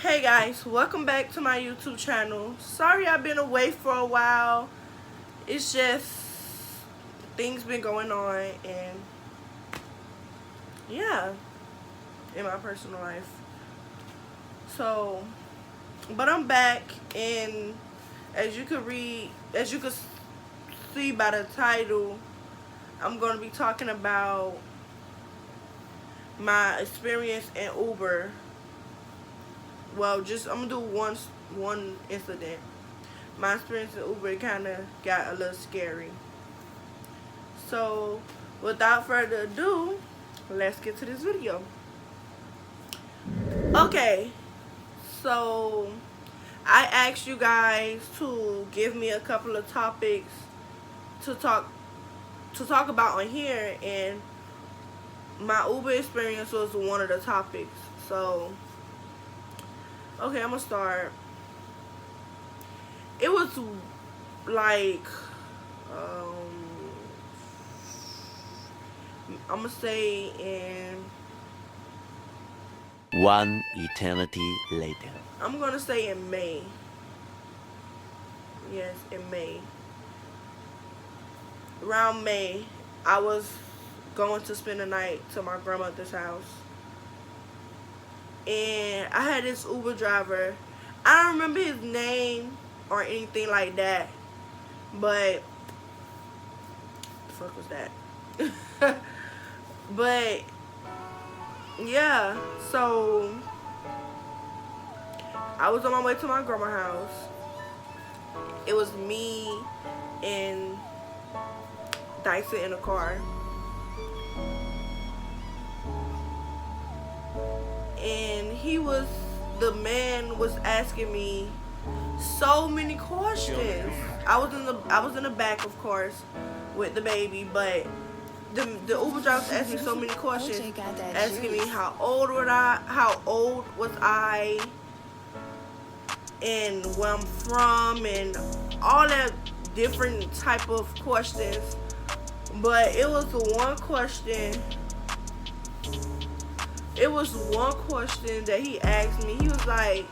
Hey guys, welcome back to my YouTube channel. Sorry I've been away for a while. It's just things been going on and yeah, in my personal life. So, but I'm back and as you could see by the title, I'm going to be talking about my experience in Uber. Well, just I'm gonna do one incident. My experience in Uber kind of got a little scary. So, without further ado, let's get to this video. Okay, so I asked you guys to give me a couple of topics to talk about on here, and my Uber experience was one of the topics. So, okay, I'm gonna start. It was like, I'm gonna say One eternity later. I'm gonna say in May. Yes, in May. Around May, I was going to spend the night to my grandmother's house. And I had this Uber driver. I don't remember his name or anything like that. But, the fuck was that? But, yeah, so I was on my way to my grandma's house. It was me and Dyson in the car. And the man was asking me so many questions. I was in the back, of course, with the baby, but the Uber driver asked me so many questions, asking me how old was I, and where I'm from, and all that different type of questions. But it was one question. It was one question that he asked me. He was like,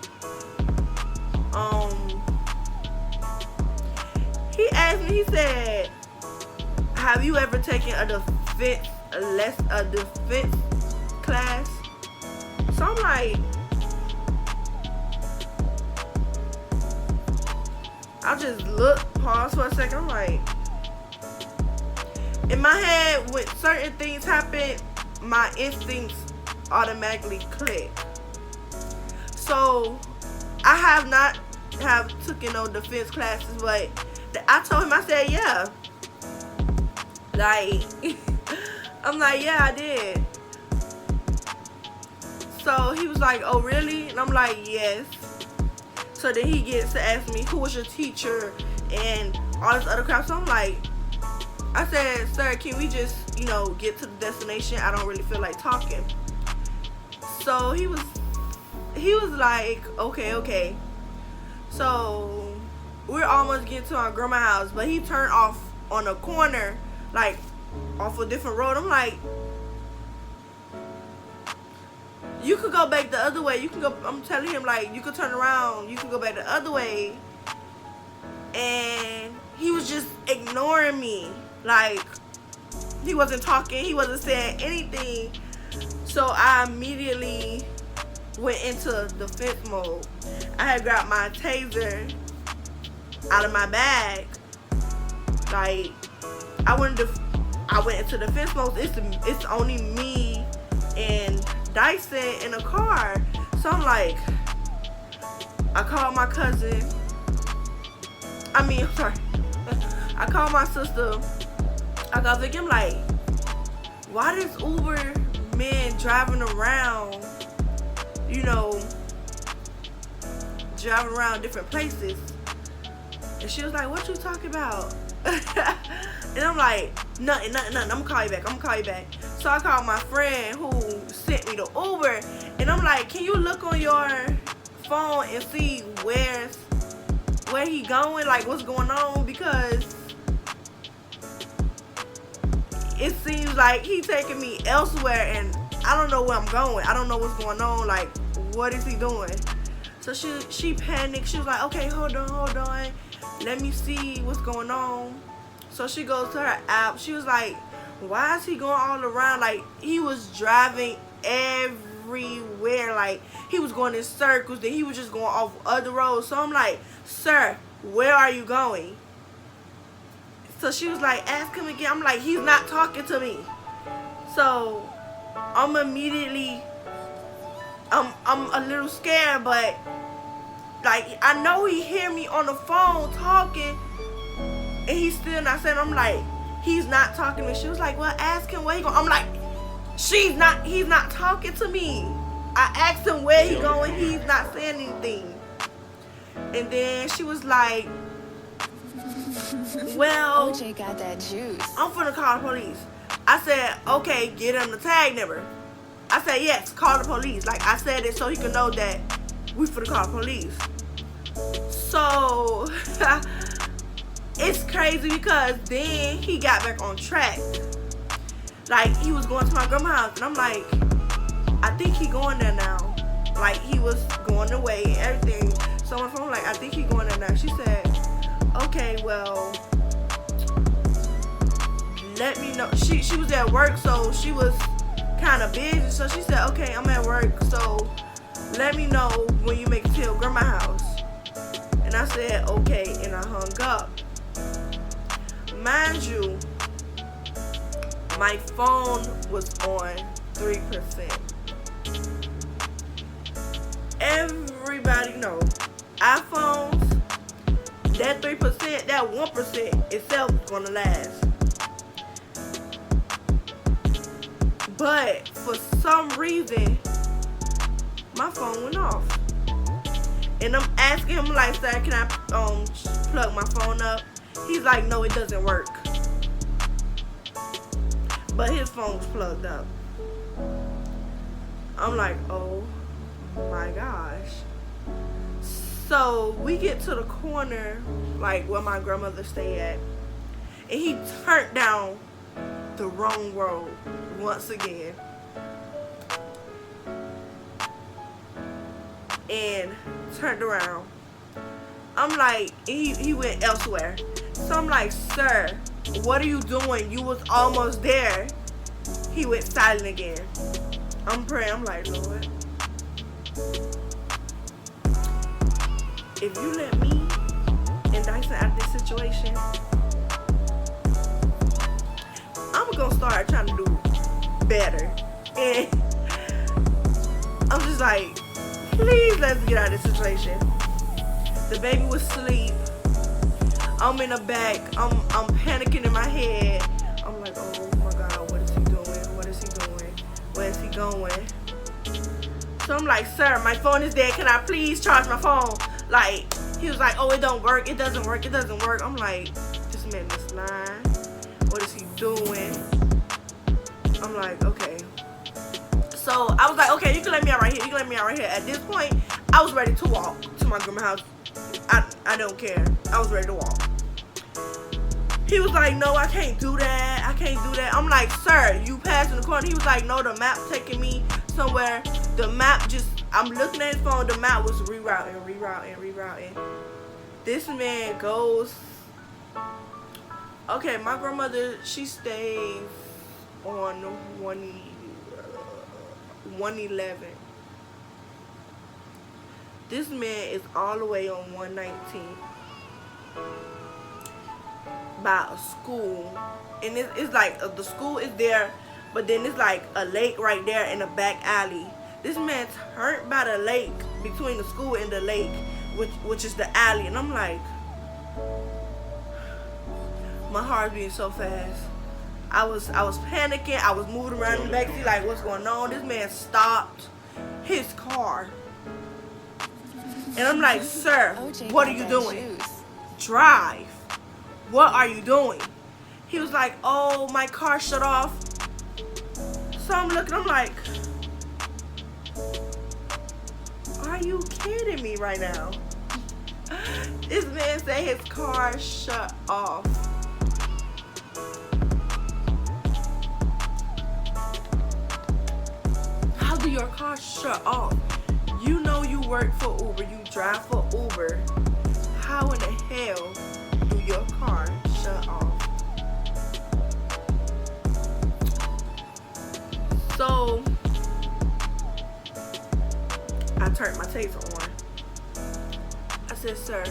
he asked me. He said, "Have you ever taken a defense class?" So I'm like, I just pause for a second. I'm like, in my head, when certain things happen, my instincts automatically click. So I have not taken no defense classes, but I told him, I said, yeah. Like, I'm like, yeah, I did. So he was like, oh, really? And I'm like, yes. So then he gets to ask me, who was your teacher? And all this other crap. So I'm like, I said, sir, can we just, get to the destination? I don't really feel like talking. So he was like, okay. So we're almost getting to our grandma's house, but he turned off on a corner, like off a different road. I'm like, you could go back the other way. You can go. I'm telling him, like, you could turn around. You can go back the other way. And he was just ignoring me. Like, he wasn't talking. He wasn't saying anything. So I immediately went into defense mode. I had grabbed my taser out of my bag. Like, I went into defense mode. It's only me and Dyson in a car. So I'm like, I called my cousin. I called my sister. I got Vicky. I'm like, why does Uber man driving around, driving around different places? And she was like, what you talking about? And I'm like, nothing. I'm gonna call you back. So I called my friend who sent me the Uber, and I'm like, can you look on your phone and see where he going, like what's going on? Because it seems like he taking me elsewhere, and I don't know where I'm going. I don't know what's going on. Like, what is he doing? So she panicked. She was like, okay, hold on. Let me see what's going on. So she goes to her app. She was like, why is he going all around? Like, he was driving everywhere. Like, he was going in circles. Then he was just going off other roads. So I'm like, sir, where are you going? So she was like, ask him again. I'm like, he's not talking to me. So I'm immediately, I'm a little scared, but like, I know he hear me on the phone talking, and he's still not saying. I'm like, he's not talking to me. She was like, well, ask him where he going. I'm like, he's not talking to me. I asked him where he going. He's not saying anything. And then she was like, well, OJ got that juice. I'm finna call the police. I said, okay, get him the tag number. I said, yes, call the police. Like, I said it so he could know that we finna call the police. So it's crazy because then he got back on track. Like, he was going to my grandma's house, and I'm like, I think he going there now. Like, he was going away and everything. So my phone, like, I think he going there now. She said, okay, well, let me know. She was at work, so she was kind of busy. So she said, okay, I'm at work, so let me know when you make it to grandma's house. And I said, okay, and I hung up. Mind you, my phone was on 3%. Everybody know, iPhones, that 3%, that 1% itself is gonna last. But for some reason, my phone went off. And I'm asking him, like, sir, can I plug my phone up? He's like, no, it doesn't work. But his phone was plugged up. I'm like, oh my gosh. So we get to the corner, like where my grandmother stay at, and he turned down the wrong road once again. And turned around. I'm like, he went elsewhere. So I'm like, sir, what are you doing? You was almost there. He went silent again. I'm praying. I'm like, Lord, if you let me and Dyson out of this situation, I'm gonna start trying to do better. And I'm just like, please let's get out of this situation. The baby was asleep. I'm in the back. I'm panicking in my head. I'm like, oh my God, what is he doing? What is he doing? Where is he going? So I'm like, sir, my phone is dead. Can I please charge my phone? Like, he was like, oh, it don't work. It doesn't work. It doesn't work. I'm like, this man is lying. What is he doing? I'm like, okay. So I was like, okay, you can let me out right here. You can let me out right here. At this point, I was ready to walk to my grandma's house. I don't care. I was ready to walk. He was like, no, I can't do that. I can't do that. I'm like, sir, you passed in the corner. He was like, no, the map taking me somewhere. The map just, I'm looking at his phone. The map was rerouting. This man goes, okay, my grandmother, she stays on 111. This man is all the way on 119 by a school. And it's like, the school is there, but then it's like a lake right there in the back alley. This man turned by the lake, between the school and the lake, which is the alley. And I'm like, my heart beating so fast. I was panicking. I was moving around in the backseat like, what's going on? This man stopped his car. And I'm like, sir, what are you doing? Drive. What are you doing? He was like, oh, my car shut off. So I'm looking, I'm like, are you kidding me right now? This man said his car shut off. How do your car shut off? You know you work for Uber, you drive for Uber. How in the hell do your car shut off? So I turned my taser on. I said, sir,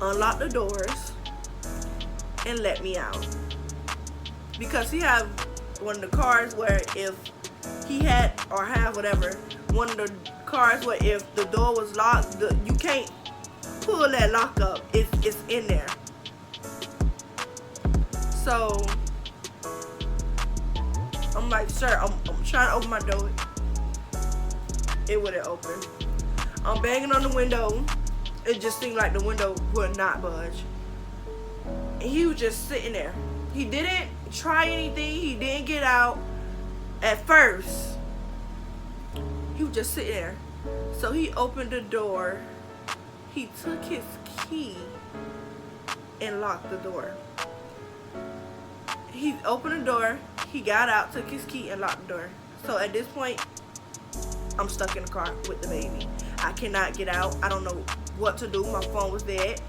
unlock the doors and let me out. Because he have one of the cars where if he had or have whatever, one of the cars where if the door was locked, you can't pull that lock up. It's in there. So I'm like, sir, I'm trying to open my door. It wouldn't open. I'm banging on the window. It just seemed like the window would not budge. And he was just sitting there. He didn't try anything. He didn't get out at first. He was just sitting there. So he opened the door. He took his key and locked the door. He opened the door. He got out, took his key, and locked the door. So at this point, I'm stuck in the car with the baby. I cannot get out. I don't know what to do. My phone was dead.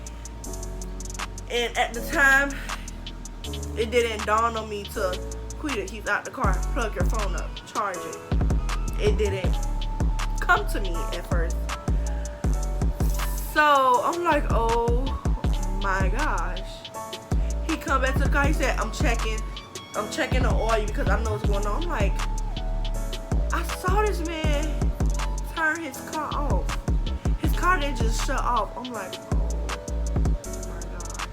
And at the time, it didn't dawn on me to quit it. He's out the car. Plug your phone up. Charge it. It didn't come to me at first. So I'm like, oh my gosh. He come back to the car. He said, I'm checking the oil because I know what's going on. I'm like, I saw this man turn his car off. His car didn't just shut off. I'm like, oh my gosh.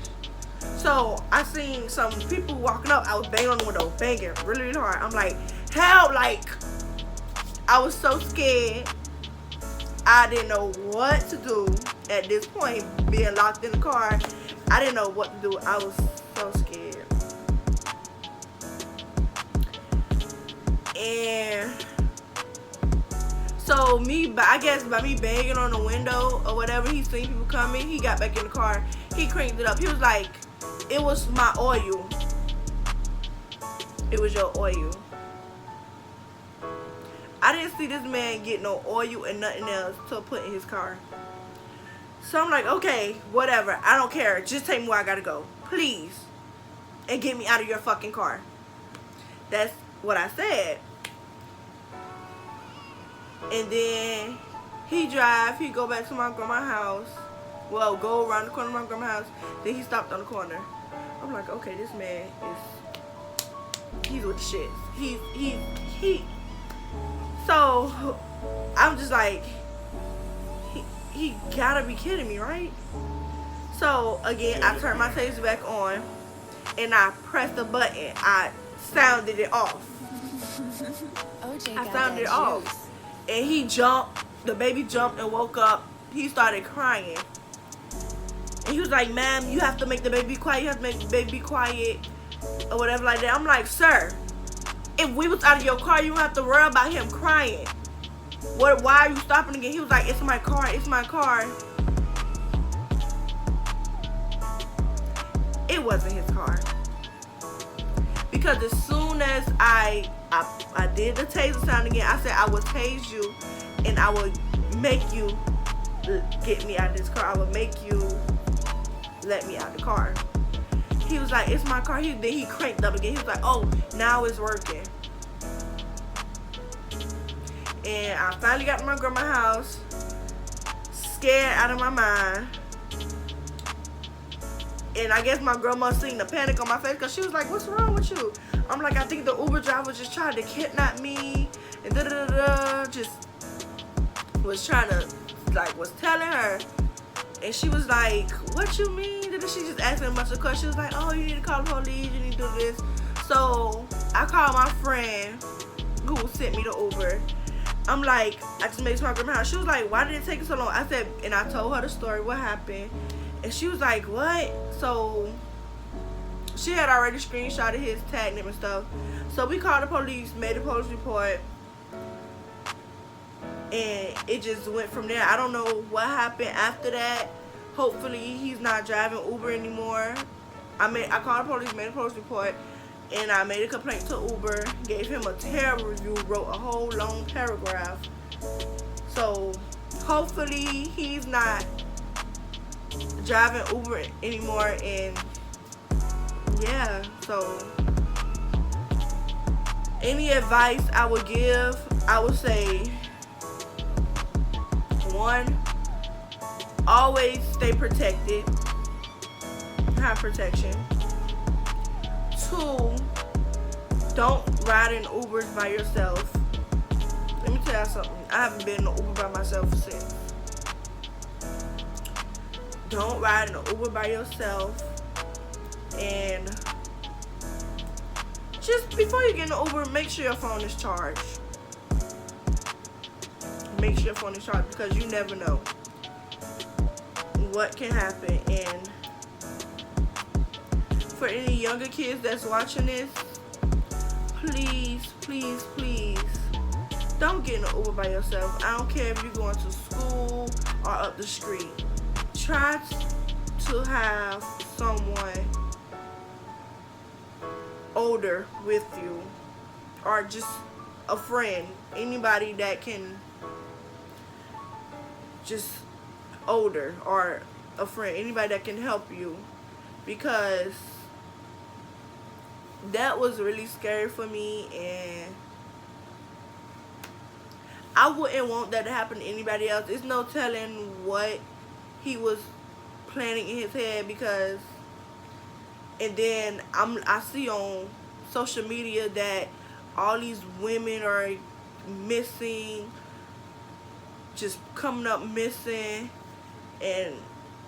So I seen some people walking up. I was banging on the window, banging really, really hard. I'm like, help! Like, I was so scared. I didn't know what to do at this point, being locked in the car. I didn't know what to do. I was so scared. And so I guess by me banging on the window or whatever, he seen people coming. He got back in the car. He cranked it up. He was like, it was my oil. It was your oil. I didn't see this man get no oil and nothing else to put in his car. So I'm like, okay, whatever. I don't care. Just take me where I gotta go. Please. And get me out of your fucking car. That's what I said. And then he go back to my grandma's house. Well, go around the corner of my grandma's house. Then he stopped on the corner. I'm like, okay, this man he's with the shit. He. So I'm just like, he gotta be kidding me, right? So again, I turned my taser back on and I pressed the button. I sounded it off. I sounded it off. And he jumped. The baby jumped and woke up. He started crying. And he was like, ma'am, you have to make the baby quiet. You have to make the baby quiet. Or whatever like that. I'm like, sir, if we was out of your car, you don't have to worry about him crying. Why are you stopping again? He was like, it's my car. It's my car. It wasn't his car. Because as soon as I did the taser sound again, I said I would tase you and I would make you get me out of this car. I would make you let me out of the car. He was like, it's my car. Then he cranked up again. He was like, oh, now it's working. And I finally got to my grandma's house, scared out of my mind. And I guess my grandma seen the panic on my face because she was like, what's wrong with you? I'm like, I think the Uber driver just tried to kidnap me and just was trying to, like, was telling her. And she was like, what you mean? Then she just asked me a bunch of questions. She was like, oh, you need to call the police, you need to do this. So I called my friend who sent me the Uber. I'm like, I just made it to my grandma's house. She was like, why did it take so long? I said, and I told her the story, what happened. And she was like, what? So she had already screenshotted his tag name and stuff. So we called the police, made a police report. And it just went from there. I don't know what happened after that. Hopefully he's not driving Uber anymore. I called the police, made a police report. and I made a complaint to Uber, gave him a terrible review, wrote a whole long paragraph. So hopefully he's not driving Uber anymore. And yeah, so any advice I would give, I would say, 1, always stay protected, have protection. 2, don't ride in Ubers by yourself. Let me tell you something, I haven't been in an Uber by myself since. Don't ride in an Uber by yourself. And just before you get in the Uber, make sure your phone is charged. Make sure your phone is charged, because you never know what can happen. And for any younger kids that's watching this, please, please, please, don't get in an Uber by yourself. I don't care if you're going to school or up the street. Try to have someone older with you, or just a friend, anybody that can, just older, or a friend, anybody that can help you, because that was really scary for me, and I wouldn't want that to happen to anybody else. There's no telling what he was planning in his head, because and then I see on social media that all these women are missing, just coming up missing, and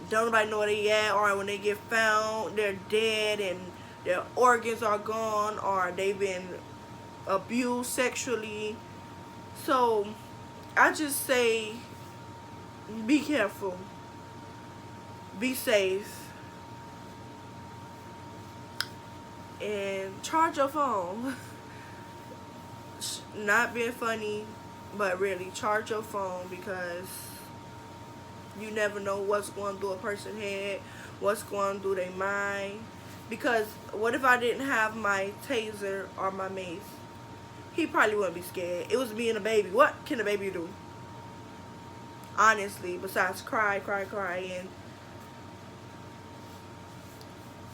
don't nobody know where they at, or when they get found, they're dead and their organs are gone, or they've been abused sexually. So I just say, be careful, be safe, and charge your phone. Not being funny, but really, charge your phone, because you never know what's going through a person's head, what's going through their mind. Because what if I didn't have my taser or my mace? He probably wouldn't be scared. It was me and a baby. What can a baby do? Honestly, besides cry, cry, cry.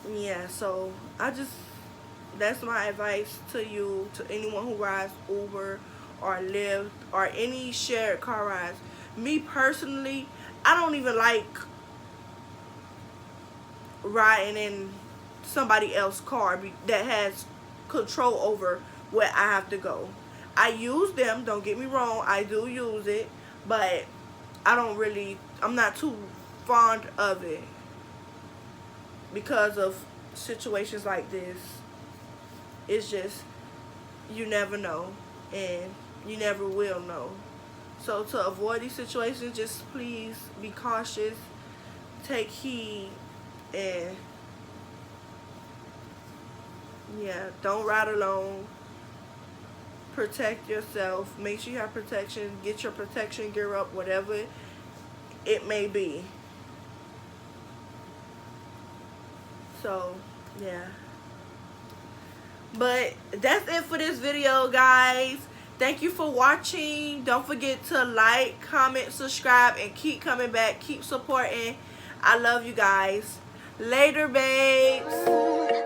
And yeah, so that's my advice to you, to anyone who rides Uber or Lyft or any shared car rides. Me personally, I don't even like riding in somebody else's car that has control over where I have to go. I use them, don't get me wrong, I do use it, but I'm not too fond of it because of situations like this. It's just, you never know, and you never will know. So to avoid these situations, just please be cautious, take heed, and yeah, don't ride alone. Protect yourself. Make sure you have protection. Get your protection gear up, whatever it may be. So yeah, but that's it for this video, guys. Thank you for watching. Don't forget to like, comment, subscribe, and keep coming back. Keep supporting. I love you guys. Later, babes.